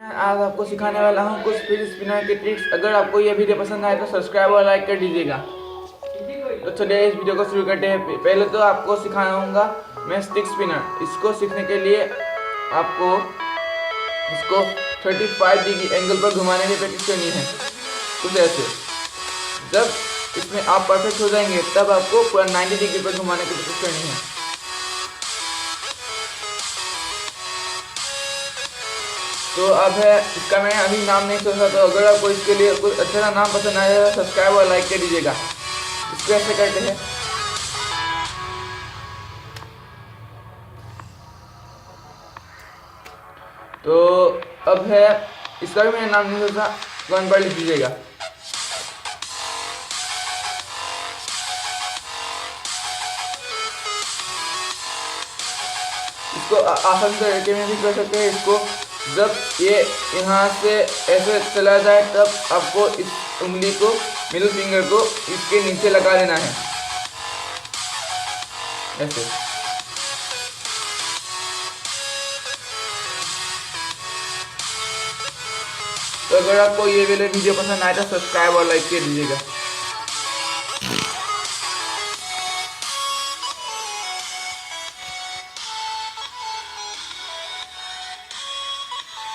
आज आपको सिखाने वाला हूँ कुछ फिश स्पिनर के ट्रिक्स। अगर आपको यह वीडियो पसंद आए तो सब्सक्राइब और लाइक कर दीजिएगा। तो चलिए इस वीडियो को शुरू करते हैं। पहले तो आपको सिखाऊंगा मैं स्टिक स्पिनर। इसको सीखने के लिए आपको इसको 35 डिग्री एंगल पर घुमाने की प्रैक्टिस करनी है, कुछ ऐसे। जब इसमें आप परफेक्ट हो जाएंगे तब आपको पूरा 90 डिग्री पर घुमाने की प्रैक्टिस करनी है। तो अब है इसका मैं अभी नाम नहीं सोचा, तो अगर आपको इसके लिए कुछ अच्छा सा नाम पसंद आया तो सब्सक्राइब और लाइक कर दीजिएगा। इसको ऐसे करते हैं। तो अब है इसका भी मैंने नाम नहीं सोचा, कमेंट पर लिख दीजिएगा। इसको आसान तरीके में भी कर सकते हैं। इसको जब ये यहाँ से ऐसे चला जाए तब आपको इस उंगली को, मिडिल फिंगर को इसके नीचे लगा लेना है, ऐसे। तो अगर आपको ये वीडियो पसंद आए तो सब्सक्राइब और लाइक कर दीजिएगा।